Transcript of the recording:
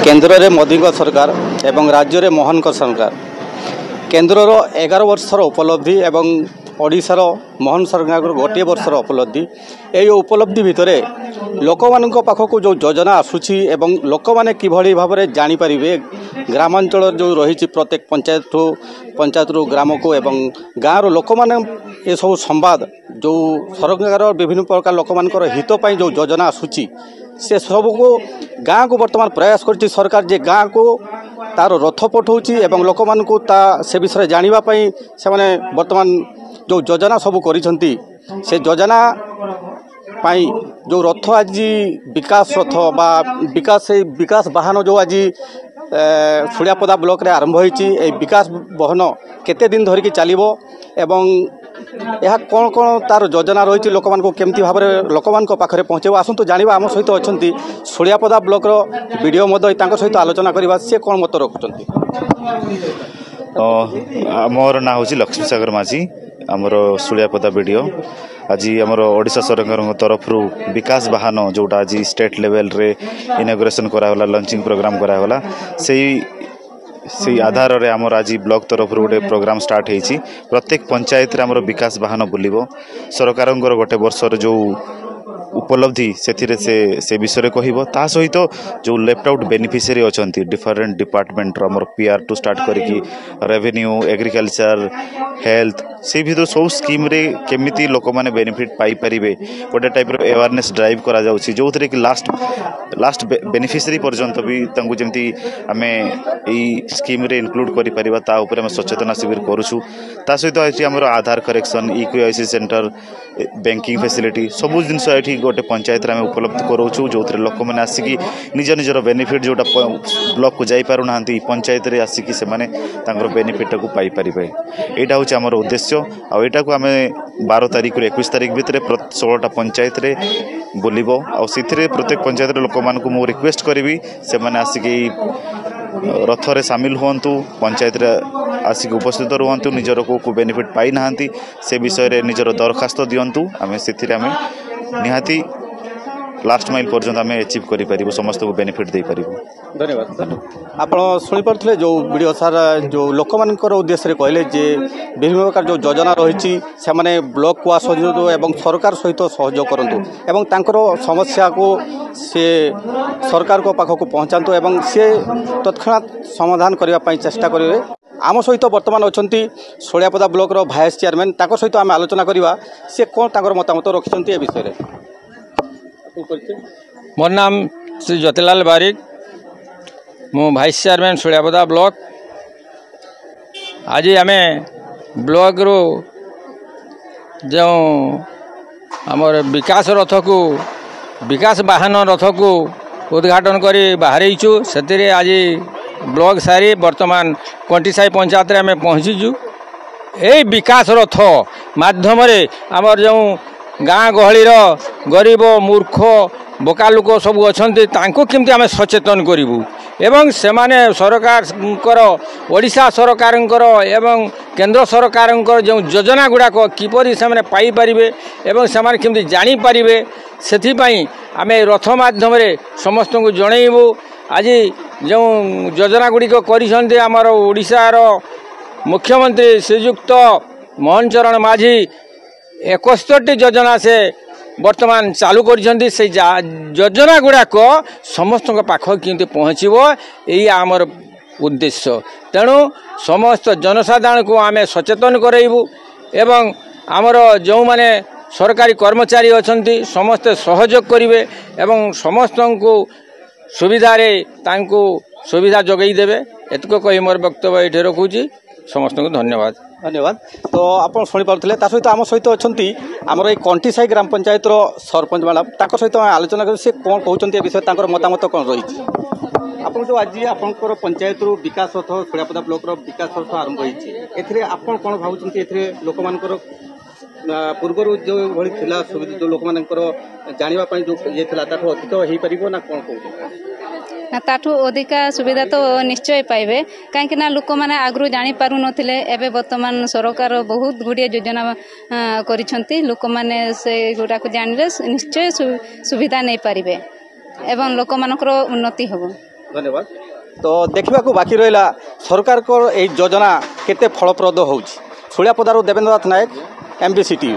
केन्द्र में मोदी सरकार एवं राज्य में मोहन सरकार केन्द्र 11 वर्षर उपलब्धि एवं ओडिशार मोहन सरकार गोटे वर्षर उपलब्धि ये उपलब्धि भितर लोक मान पाखक जो योजना आसूची एवं लोक मैंने किभली भाव में जानीपर ग्रामांचल जो रही प्रत्येक पंचायत ग्राम को एवं गाँव लोक मैंने ये सब संवाद जो सरकार विभिन्न प्रकार लोक मान हितपाई जो योजना आसूची से सब को गाँव को वर्तमान प्रयास कर सरकार जे गाँव को तार रथ पठाऊँच एवं लोक मान से विषय जानापी से वर्तमान जो योजना सब करिसेंती से योजना पाई जो रथ आज विकास रथ बा विकास वाहन जो आज सुड़ियापदा ब्लॉक रे आरंभ होईची ए विकास वाहन केते दिन धरिकी चलिबो एवं यह कौन कौन तार योजना रही लोक मान केमती भाव में लोक मान पाखे पहुँचे आसतु जाना आम सहित अच्छा सुड़ियापदा ब्लॉक वीडियो सहित आलोचना करवा सी कौन मत रखुच्च। मोर ना हूँ लक्ष्मीसागर माझी आमर सुड़ियापदा वीडियो आज आमर ओडिशा सरकार तरफ विकास वाहन जोटा आज स्टेट लेवल रे इनॉग्रेशन करागला लॉन्चिंग प्रोग्राम करागला से आधार रे आमर आज ब्लॉक तरफ गोटे प्रोग्राम स्टार्ट होती प्रत्येक पंचायत रे आमर विकास वाहन बुलिबो सरकार गोटे वर्षर जो उपलब्धि से विषय कहब ता सहित जो लेफ्ट आउट बेनिफिशियरी अच्छा डिफरेंट डिपार्टमेंट आमर पीआर टू स्टार्ट करी रेवेन्यू एग्रीकल्चर हेल्थ से भर सब स्कीम रे केमिति लोक मैंने बेनिफिट पाई परिबे गोटे टाइप रो अवेयरनेस ड्राइव करा जाउछि जो थरे कि लास्ट बेनिफिशियरी पर्यंत भी तांकु जेमति आमे एई स्कीम रे इंक्लूड करि परिबा ता ऊपर हम सचेतना शिविर करूछु ता सहित अछि हमर आधार करेक्शन इक्यूआईसी सेंटर बैंकिंग फैसिलिटी सब जिनस एठी गोटे पंचायत में उपलब्ध करोछु जो लोक मैंने आसिकी निज निजर बेनिफिट जोटा ब्लॉक को जाई पारु नांती पंचायत रे आसिकी से माने तांकर बेनिफिट को पाई परिबे एटा होछि हमर उद्देश्य आ एटा को आमे 12 तारिख रे 21 तारिख भितर 16टा पंचायत रे बोलिबो आ सिथिरे प्रत्येक पंचायत रे लोक मान को मो रिक्वेस्ट करबी से माने आसिकी रथ रे शामिल होंतु पंचायत रे आसिक उपस्थित रुहतु निजर को बेनिफिट पाई नांती से विषय रे निजर दरखास्त दियंतु आमे सिथिरे आमे निहाती लास्ट माइल पर्यंत आम अचीव कर समस्त को बेनिफिट दे पार। धन्यवाद। आप शुणिपे जो वीडियो सार जो लोक मान उद्देश्य कहले जे विभिन्न प्रकार जो योजना रही से ब्लॉक को आसतु एवं सरकार सहित सहयोग करूँ समस्या को से सरकार को पाखक पहुँचातु एवं से तत्क्षणात समाधान करने चेष्टा करेंगे। आम सहित बर्तमान अच्छा सुड़ियापदा ब्लॉक भाइस चेयरमैन सहित आम आलोचना करवा सी कौन मतामत रखिंट ए विषय में। मोर नाम श्री ज्योतिलाल बारिक मु भाइस चेयरमैन सुड़ियापदा ब्लॉक। आज आम ब्लॉक रो जो आमर विकास रथ को विकास वाहन रथ को उद्घाटन कर बाहरचु से आज ब्लॉक सारी वर्तमान कंटीसाई पंचायत रे आम पहुँचीचु। यही विकास रथ माध्यम आमर जो गाँ गहलीर गरीब मूर्ख बोका लोक सब अच्छा केमती आम सचेतन करूँ एवं से सरकार ओडिशा सरकार एवं केंद्र सरकार जो योजना गुड़ाक किपरि से पाई परिबे एवं से केमती जानीपर से आम रथ माध्यम समस्त को जनइबू। आज जो योजना गुड़िक कर ओडिशार मुख्यमंत्री श्रीयुक्त मोहन चरण माझी 71टी योजना से वर्तमान चालू कर योजना गुड़ाक समस्त पाख कि पहुँचब यही आमर उद्देश्य। तेणु समस्त जनसाधारण को आम सचेतन कराइबू एवं आमर जो माने सरकारी कर्मचारी अच्छा समस्ते सहयोग करेंगे एवं समस्त को सुविधा जोगई देवे एतक कही मोर वक्तव्य ये रखुची। समस्त को धन्यवाद। धन्यवाद। तो आप शुणिपे सहित आम सहित अच्छा आमर ये कंटीसाई ग्राम पंचायत सरपंच मैडम सहित आलोचना कर सी कौन कहते विषय मतामत कौन रही आप जो आज आपंकर पंचायत विकास रथ सुड़ियापदा ब्लॉक विकास रथ आरंभ होती आप कौन भावुं लोक मान पूर्वर जो भली थिला सुविधा जो लोक मान जानापी जो ये अधिक हो पार ना कौन कहते ताठू अधिका सुविधा तो निश्चय पाइबे कहीं लोक मैंने आगु जानी पारु नथिले एबे वर्तमान सरकार बहुत गुड़िया योजना करिसंती लोक मैंने से गुड़ा को जानले निश्चय सुविधा नहीं पारिबे एवं लोक मानकर उन्नति होबो। धन्यवाद। तो देखा बाकी रहा सरकार को यही योजना केते फलप्रद हो। सुलियापदारू देवेंद्रनाथ नायक, MBC TV।